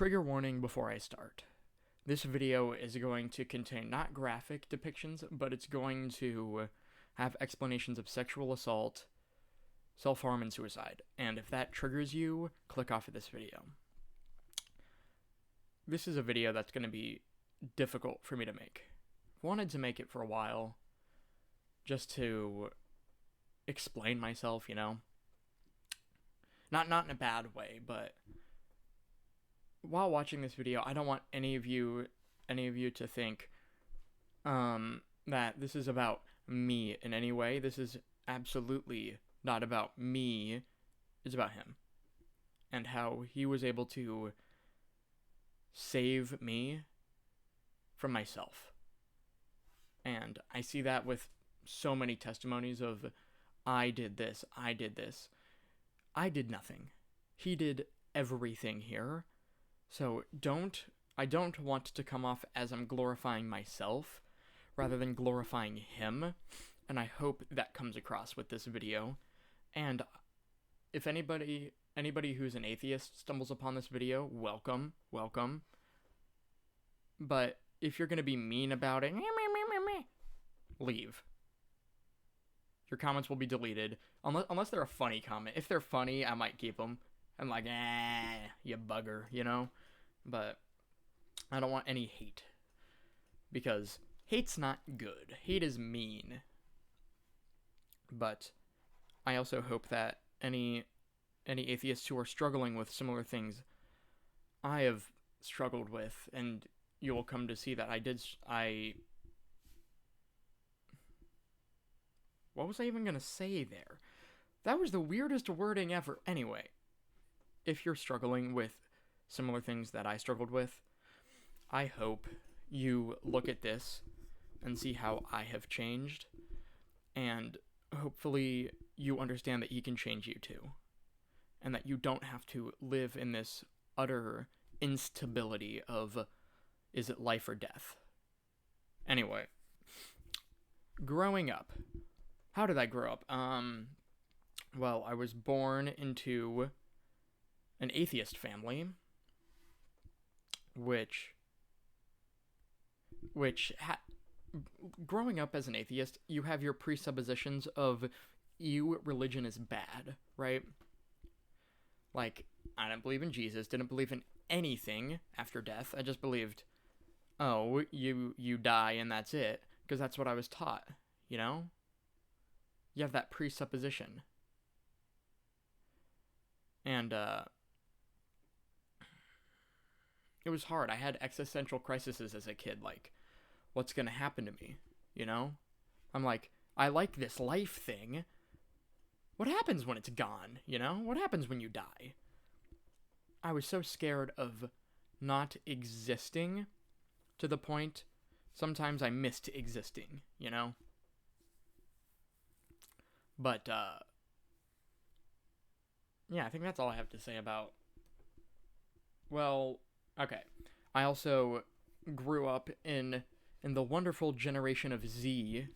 Trigger warning before I start. This video is going to contain not graphic depictions, but it's going to have explanations of sexual assault, self-harm, and suicide. And if that triggers you, click off of this video. This is a video that's going to be difficult for me to make. I wanted to make it for a while, just to explain myself, you know? Not in a bad way, but while watching this video, I don't want any of you to think that this is about me in any way. This is absolutely not about me. It's about him and how he was able to save me from myself. And I see that with so many testimonies of I did this, I did this. I did nothing. He did everything here. So I don't want to come off as I'm glorifying myself rather than glorifying him, and I hope that comes across with this video. And if anybody who's an atheist stumbles upon this video, welcome. But if you're going to be mean about it, leave. Your comments will be deleted, unless they're a funny comment. If they're funny, I might keep them. I'm like, you bugger, you know? But I don't want any hate, because hate's not good. Hate is mean. But I also hope that any atheists who are struggling with similar things I have struggled with, and you will come to see that what was I even going to say there? That was the weirdest wording ever. Anyway, if you're struggling with similar things that I struggled with, I hope you look at this and see how I have changed, and hopefully you understand that he can change you too, and that you don't have to live in this utter instability of, is it life or death? Anyway, growing up. How did I grow up? Well, I was born into an atheist family, growing up as an atheist, you have your presuppositions of religion is bad, right? Like, I didn't believe in Jesus, didn't believe in anything after death. I just believed, oh, you die and that's it, because that's what I was taught, you know? You have that presupposition. And, it was hard. I had existential crises as a kid, like, what's gonna happen to me, you know? I'm like, I like this life thing. What happens when it's gone, you know? What happens when you die? I was so scared of not existing to the point sometimes I missed existing, you know? But, yeah, I think that's all I have to say about, well, okay. I also grew up in the wonderful generation of Z.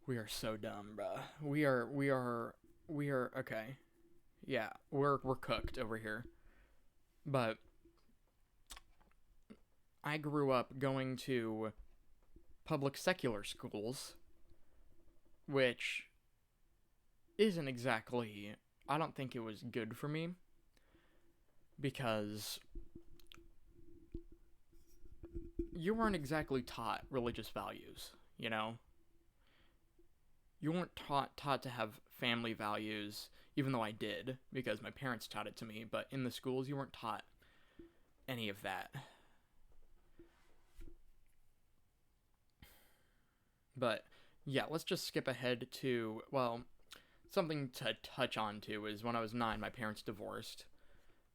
We are so dumb, bruh. We are, okay. Yeah, we're cooked over here. But I grew up going to public secular schools, which isn't exactly, I don't think it was good for me, because you weren't exactly taught religious values, you know? You weren't taught to have family values, even though I did, because my parents taught it to me, but in the schools you weren't taught any of that. But, yeah, let's just skip ahead to, well, something to touch on to is when I was 9, my parents divorced,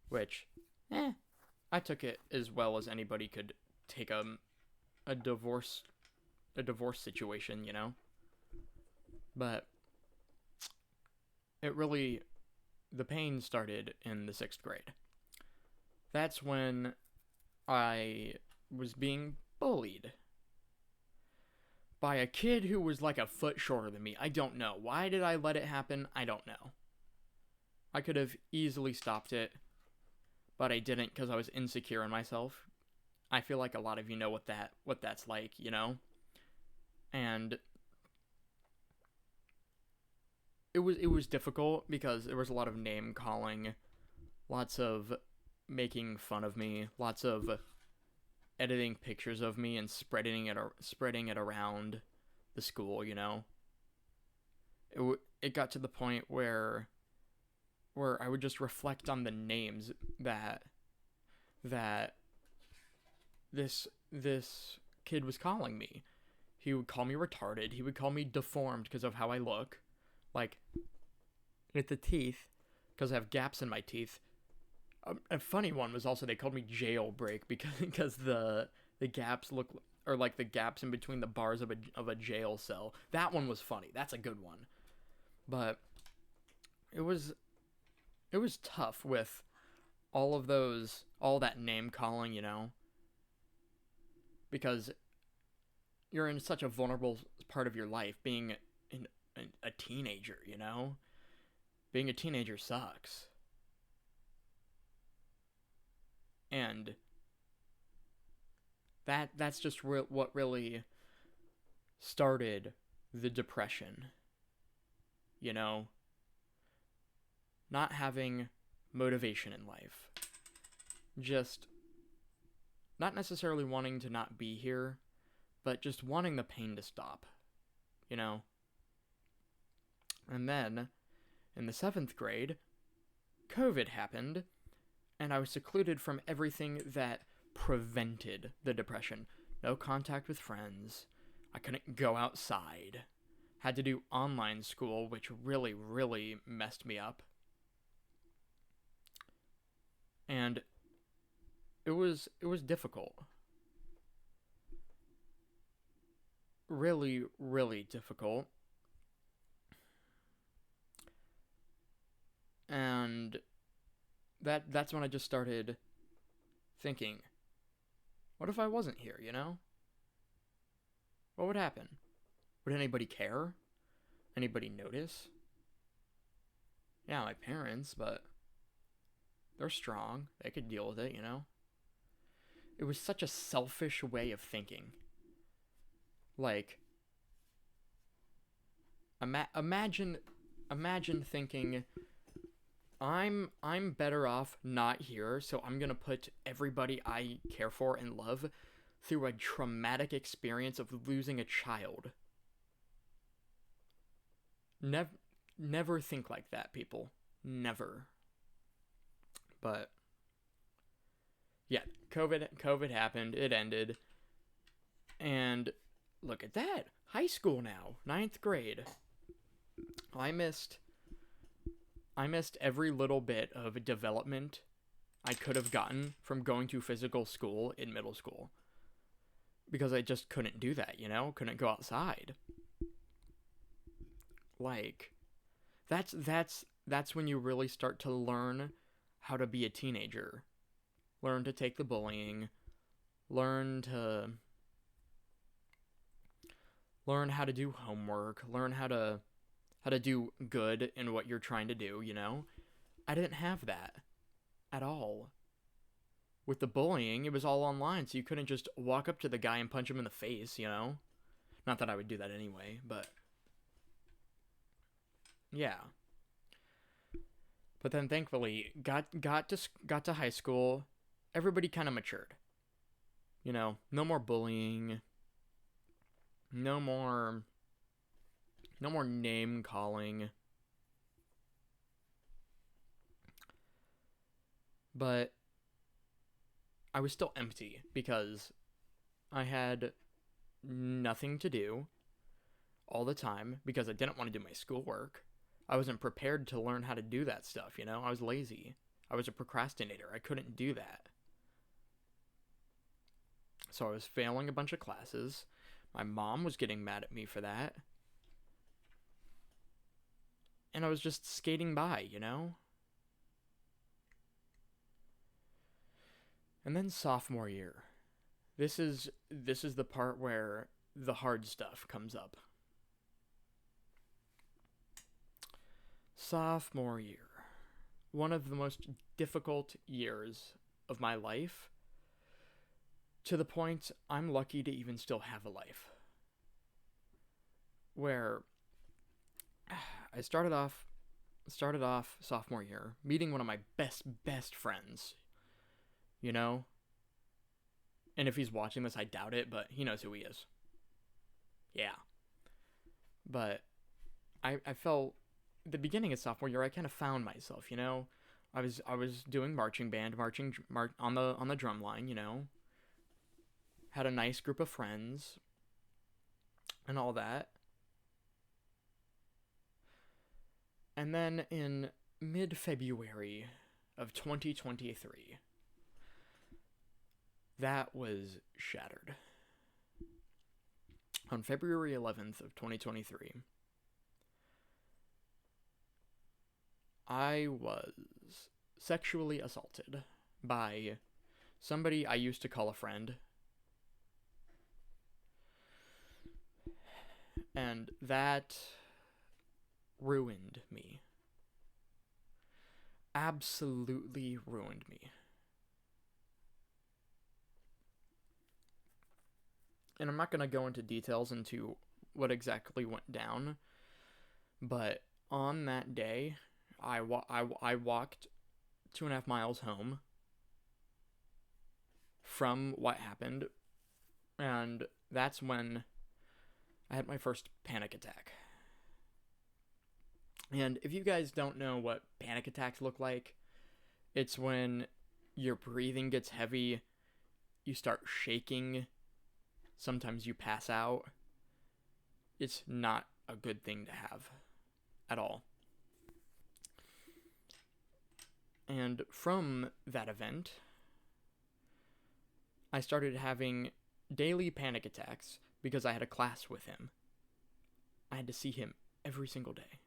which, I took it as well as anybody could take a divorce situation, you know? But the pain started in the 6th grade. That's when I was being bullied by a kid who was like a foot shorter than me. I don't know. Why did I let it happen? I don't know. I could have easily stopped it, but I didn't because I was insecure in myself. I feel like a lot of you know what that's like, you know? And it was difficult because there was a lot of name calling, lots of making fun of me, lots of editing pictures of me and spreading it around the school, you know? It got to the point where I would just reflect on the names that this kid was calling me. He would call me retarded. He would call me deformed because of how I look. Like, with the teeth, because I have gaps in my teeth. A funny one was also they called me jailbreak because the gaps look, or like the gaps in between the bars of a jail cell. That one was funny. That's a good one. But it was tough with all that name calling, you know, because you're in such a vulnerable part of your life, being a teenager, you know? Being a teenager sucks. And that's just what really started the depression, you know? Not having motivation in life. Just not necessarily wanting to not be here, but just wanting the pain to stop, you know? And then, in the 7th grade, COVID happened, and I was secluded from everything that prevented the depression. No contact with friends. I couldn't go outside. Had to do online school, which really, really messed me up. And it was difficult. Really, really difficult. And that's when I just started thinking, what if I wasn't here, you know? What would happen? Would anybody care? Anybody notice? Yeah, my parents, but they're strong. They could deal with it, you know? It was such a selfish way of thinking. Like, imagine thinking, I'm better off not here, so I'm gonna put everybody I care for and love through a traumatic experience of losing a child. Never think like that, people. Never. But yeah, COVID happened. It ended, and look at that. High school now, 9th grade. I missed every little bit of development I could have gotten from going to physical school in middle school. Because I just couldn't do that, you know? Couldn't go outside. Like, that's when you really start to learn how to be a teenager. Learn to take the bullying. Learn how to do homework. Learn how to do good in what you're trying to do, you know? I didn't have that at all. With the bullying, it was all online, so you couldn't just walk up to the guy and punch him in the face, you know? Not that I would do that anyway, but yeah. But then thankfully, got to high school, everybody kind of matured. You know, no more bullying, no more name calling. But I was still empty because I had nothing to do all the time because I didn't want to do my schoolwork. I wasn't prepared to learn how to do that stuff, you know? I was lazy. I was a procrastinator. I couldn't do that. So I was failing a bunch of classes. My mom was getting mad at me for that. And I was just skating by, you know? And then sophomore year. This is the part where the hard stuff comes up. Sophomore year. one of the most difficult years of my life, to the point I'm lucky to even still have a life. Where I started off sophomore year meeting one of my best friends, you know? And if he's watching this, I doubt it, but he knows who he is. Yeah. But I felt the beginning of sophomore year I kind of found myself, you know? I was doing marching band, on the drum line, you know? Had a nice group of friends and all that. And then in mid-February of 2023, that was shattered. On February 11th of 2023, I was sexually assaulted by somebody I used to call a friend. And that ruined me. Absolutely ruined me. And I'm not going to go into details into what exactly went down, but on that day, I walked 2.5 miles home from what happened, and that's when I had my first panic attack. And if you guys don't know what panic attacks look like, it's when your breathing gets heavy, you start shaking, sometimes you pass out. It's not a good thing to have at all. And from that event, I started having daily panic attacks because I had a class with him. I had to see him every single day.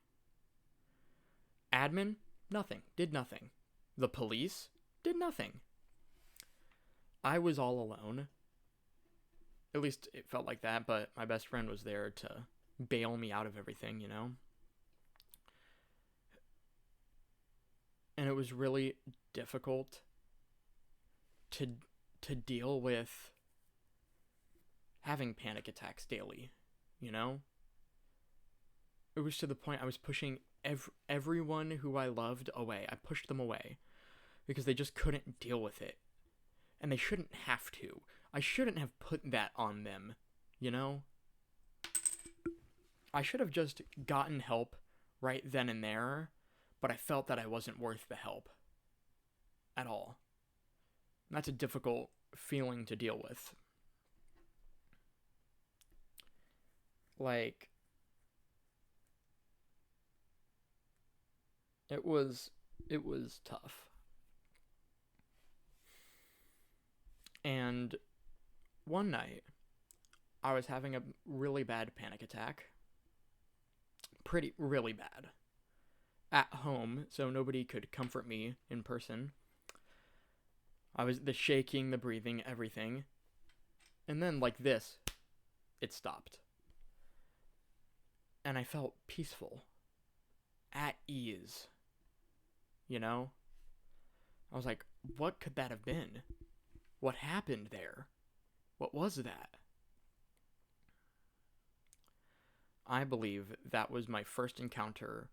Admin, nothing, did nothing. The police, did nothing. I was all alone. At least it felt like that, but my best friend was there to bail me out of everything, you know? And it was really difficult to deal with having panic attacks daily, you know? It was to the point I was pushing everyone who I loved away. I pushed them away because they just couldn't deal with it. And they shouldn't have to. I shouldn't have put that on them, you know? I should have just gotten help right then and there, but I felt that I wasn't worth the help at all. And that's a difficult feeling to deal with. Like, it was tough. And one night, I was having a really bad panic attack. Really bad. At home, so nobody could comfort me in person. I was the shaking, the breathing, everything. And then, like this, it stopped. And I felt peaceful. At ease. You know? I was like, what could that have been? What happened there? What was that? I believe that was my first encounter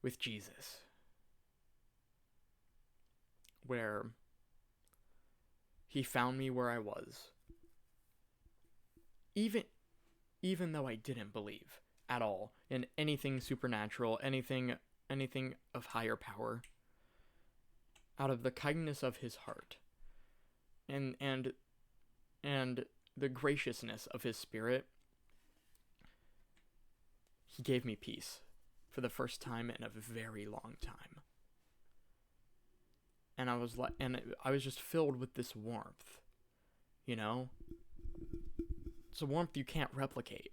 with Jesus. Where he found me where I was. Even though I didn't believe at all in anything supernatural, anything of higher power, out of the kindness of his heart and the graciousness of his spirit, he gave me peace for the first time in a very long time. And I was just filled with this warmth, you know? It's a warmth you can't replicate.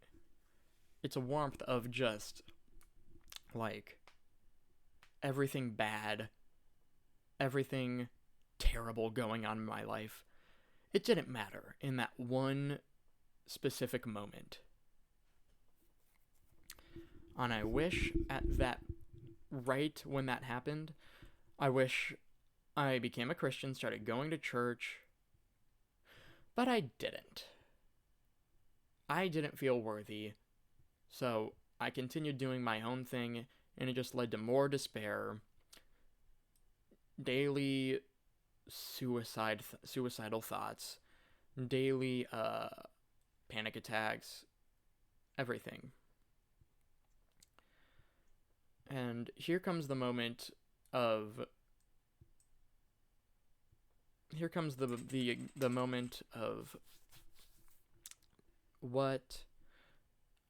It's a warmth of just, like, everything bad, everything terrible going on in my life. It didn't matter in that one specific moment. And I wish at that, right when that happened, I wish I became a Christian, started going to church, but I didn't. I didn't feel worthy, so I continued doing my own thing, and it just led to more despair, daily suicidal thoughts, daily panic attacks, everything. And here comes the moment of here comes the moment of what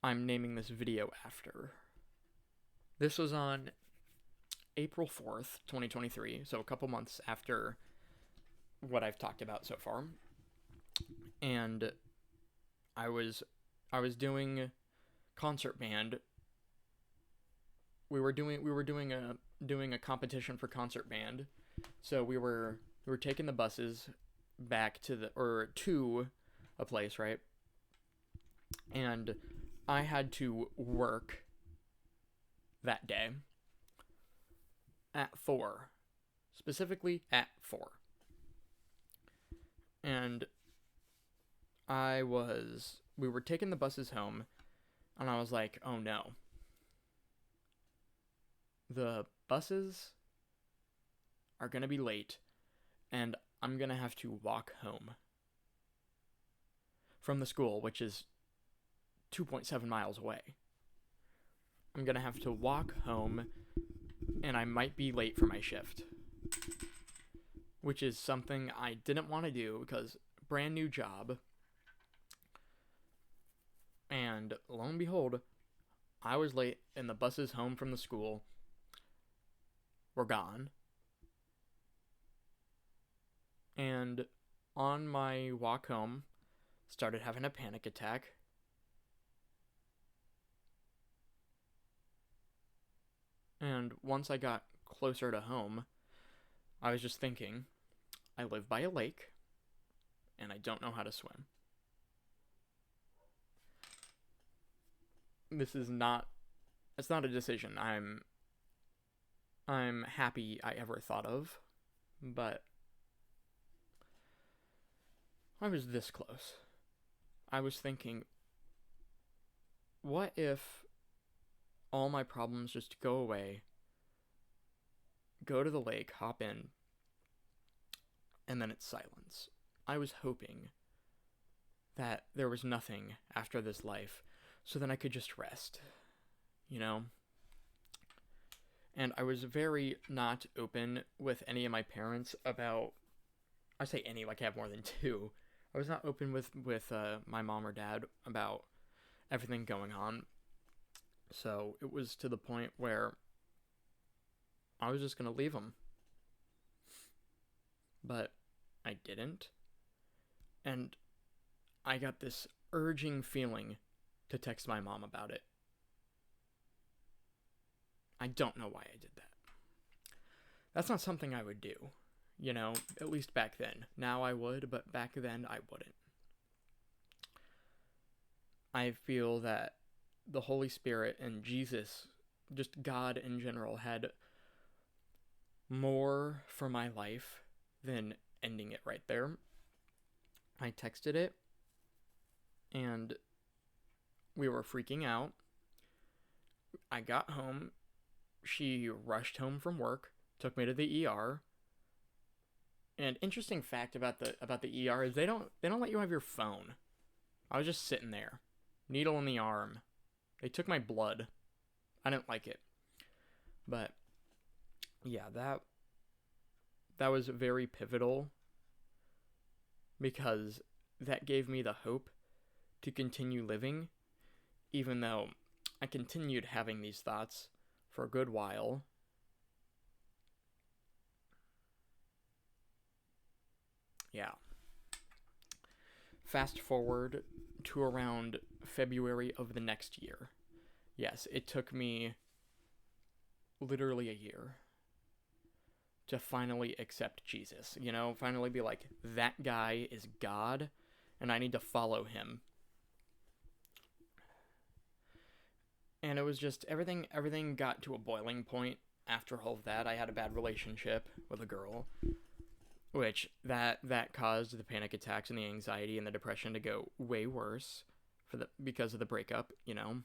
I'm naming this video after. This was on April 4th, 2023, so a couple months after what I've talked about so far. And I was doing concert band. We were doing a competition for concert band. So we were taking the buses back to a place, right? And I had to work that day at 4. Specifically at 4. And we were taking the buses home, and I was like, oh no. The buses are gonna be late, and I'm gonna have to walk home from the school, which is 2.7 miles away. I'm gonna have to walk home, and I might be late for my shift, which is something I didn't want to do because brand new job. And lo and behold, I was late, and the buses home from the school were gone. And on my walk home, started having a panic attack. And once I got closer to home, I was just thinking, I live by a lake, and I don't know how to swim. It's not a decision I'm happy I ever thought of, but I was this close. I was thinking, what if all my problems just go away, go to the lake, hop in, and then it's silence? I was hoping that there was nothing after this life, so then I could just rest, you know? And I was very not open with any of my parents about, I say any like I have more than two. I was not open with my mom or dad about everything going on. So it was to the point where I was just going to leave them. But I didn't. And I got this urging feeling to text my mom about it. I don't know why I did that. That's not something I would do, you know, at least back then. Now I would, but back then I wouldn't. I feel that the Holy Spirit and Jesus, just God in general, had more for my life than ending it right there. I texted it, and we were freaking out. I got home. She rushed home from work, took me to the ER. And interesting fact about the ER is they don't let you have your phone. I was just sitting there, needle in the arm. They took my blood. I didn't like it. But yeah, that was very pivotal because that gave me the hope to continue living, even though I continued having these thoughts for a good while. Yeah. Fast forward to around February of the next year. Yes, it took me literally a year to finally accept Jesus. You know, finally be like, that guy is God, and I need to follow him. And it was just, everything got to a boiling point after all of that, I had a bad relationship with a girl, which that caused the panic attacks and the anxiety and the depression to go way worse because of the breakup, you know.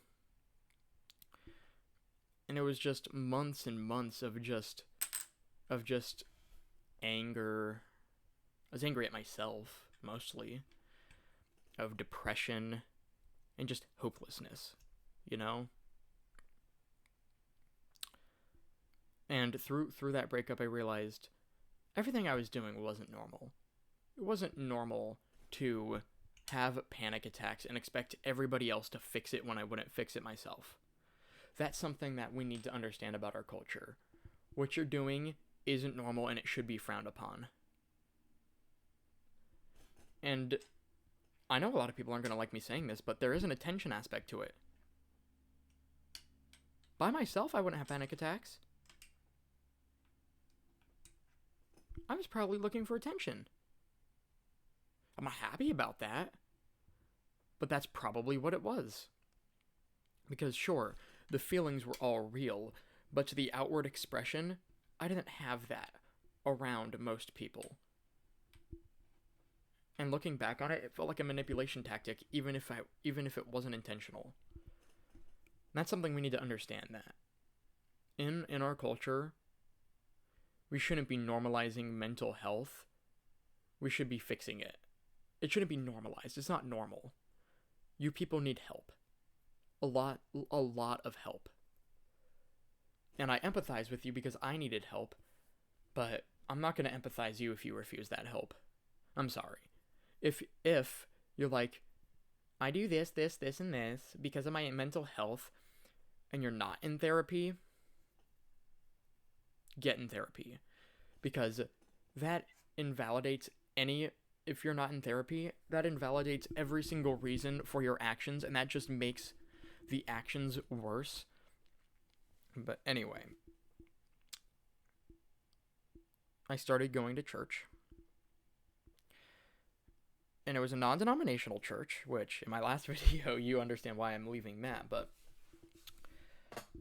And it was just months and months of just anger. I was angry at myself mostly, of depression and just hopelessness, you know. And through that breakup, I realized everything I was doing wasn't normal. It wasn't normal to have panic attacks and expect everybody else to fix it when I wouldn't fix it myself. That's something that we need to understand about our culture. What you're doing isn't normal and it should be frowned upon. And I know a lot of people aren't going to like me saying this, but there is an attention aspect to it. By myself, I wouldn't have panic attacks. I was probably looking for attention. I'm not happy about that, but that's probably what it was. Because sure, the feelings were all real, but to the outward expression, I didn't have that around most people. And looking back on it, it felt like a manipulation tactic, even if it wasn't intentional. And that's something we need to understand, that in our culture, we shouldn't be normalizing mental health. We should be fixing it. It shouldn't be normalized. It's not normal. You people need help. A lot of help. And I empathize with you because I needed help, but I'm not going to empathize you if you refuse that help. I'm sorry. If you're like, I do this, and this because of my mental health, and you're not in therapy, get in therapy. Because that invalidates if you're not in therapy, that invalidates every single reason for your actions, and that just makes the actions worse. But anyway, I started going to church. And it was a non-denominational church, which in my last video, you understand why I'm leaving that. But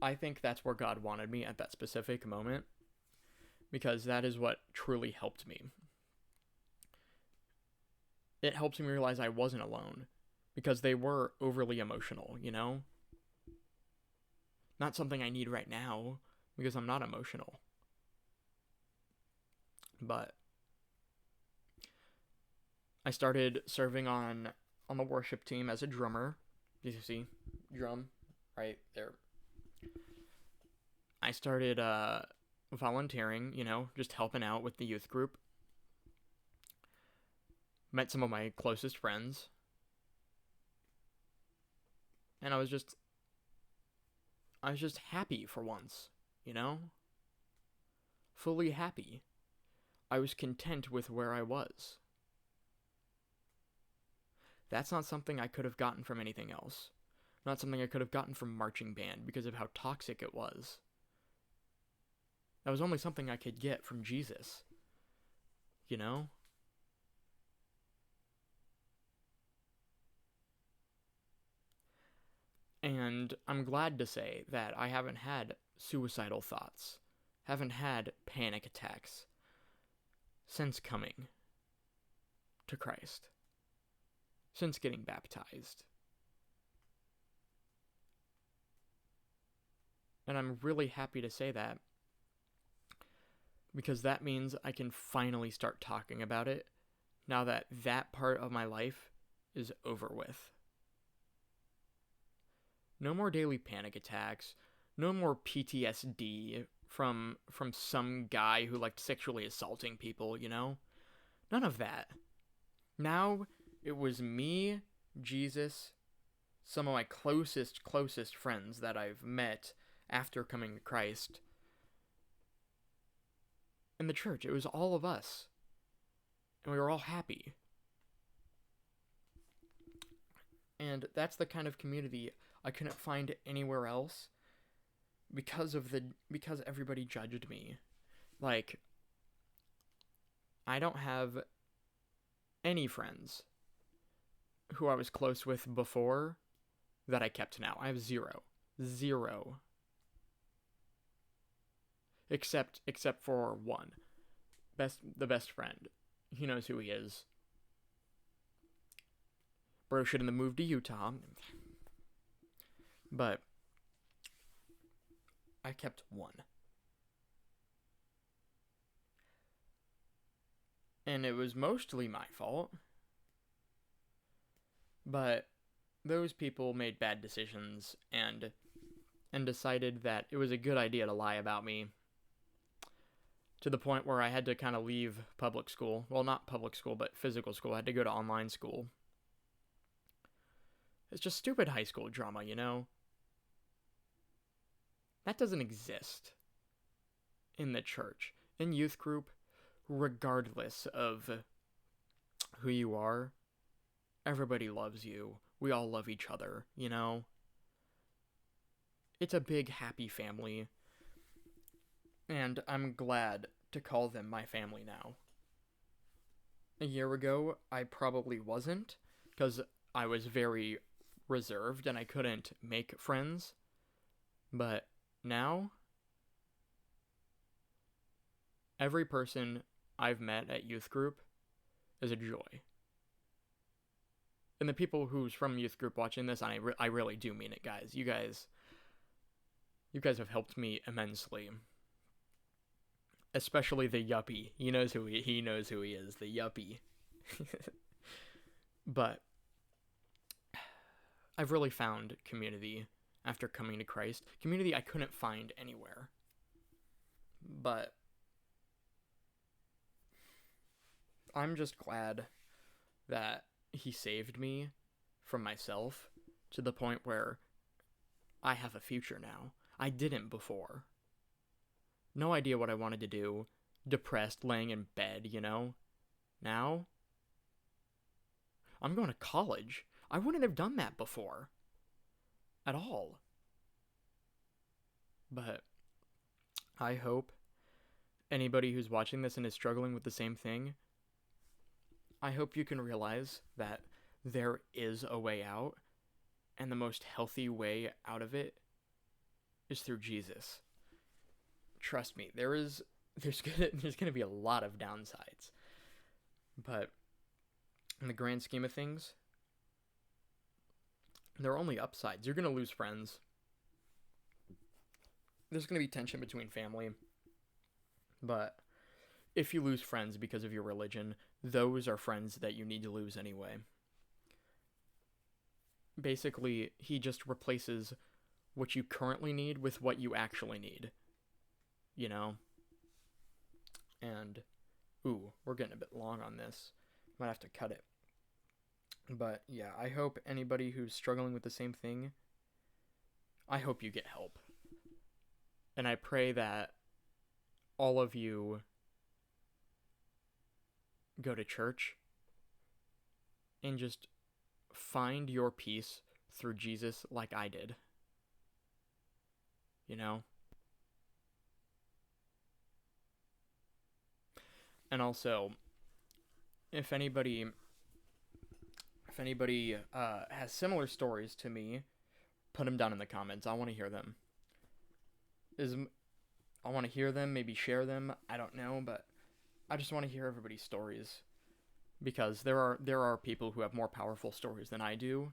I think that's where God wanted me at that specific moment, because that is what truly helped me. It helped me realize I wasn't alone, because they were overly emotional, you know? Not something I need right now, because I'm not emotional. But I started serving on the worship team as a drummer. Did you see? Drum, right there. I started volunteering, you know, just helping out with the youth group. Met some of my closest friends. And I was just happy for once, you know? Fully happy. I was content with where I was. That's not something I could have gotten from anything else. Not something I could have gotten from marching band because of how toxic it was. That was only something I could get from Jesus. You know? And I'm glad to say that I haven't had suicidal thoughts, haven't had panic attacks since coming to Christ, since getting baptized. And I'm really happy to say that, because that means I can finally start talking about it now that that part of my life is over with. No more daily panic attacks, no more PTSD from some guy who liked sexually assaulting people, you know? None of that. Now it was me, Jesus, some of my closest friends that I've met after coming to Christ, in the church. It was all of us. And we were all happy. And that's the kind of community I couldn't find anywhere else because everybody judged me. Like, I don't have any friends who I was close with before that I kept now. I have zero. except for one. The best friend. He knows who he is. Bro shouldn't have moved to Utah. But I kept one. And it was mostly my fault. But those people made bad decisions and decided that it was a good idea to lie about me, to the point where I had to kind of leave public school. Well, not public school, but physical school. I had to go to online school. It's just stupid high school drama, you know? That doesn't exist in the church. In youth group, regardless of who you are, everybody loves you. We all love each other, you know? It's a big, happy family. And I'm glad to call them my family now. A year ago, I probably wasn't, because I was very reserved and I couldn't make friends. But now, every person I've met at youth group is a joy. And the people who's from youth group watching this, and I really do mean it, guys. You guys have helped me immensely. Especially the yuppie. He knows who he is, the yuppie. But I've really found community after coming to Christ. Community I couldn't find anywhere. But I'm just glad that he saved me from myself to the point where I have a future now. I didn't before. No idea what I wanted to do. Depressed, laying in bed, you know? Now, I'm going to college. I wouldn't have done that before. At all. But I hope anybody who's watching this and is struggling with the same thing, I hope you can realize that there is a way out, and the most healthy way out of it is through Jesus. Trust me, there's gonna be a lot of downsides, but in the grand scheme of things, there are only upsides. You're gonna lose friends. There's gonna be tension between family, but if you lose friends because of your religion, those are friends that you need to lose anyway. Basically, he just replaces what you currently need with what you actually need. You know? And, ooh, we're getting a bit long on this. Might have to cut it. But, yeah, I hope anybody who's struggling with the same thing, I hope you get help. And I pray that all of you go to church and just find your peace through Jesus like I did. You know? And also, if anybody has similar stories to me, put them down in the comments. I want to hear them. I want to hear them, maybe share them. I don't know, but I just want to hear everybody's stories, because there are people who have more powerful stories than I do,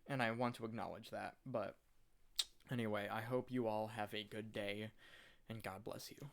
and I want to acknowledge that. But anyway, I hope you all have a good day, and God bless you.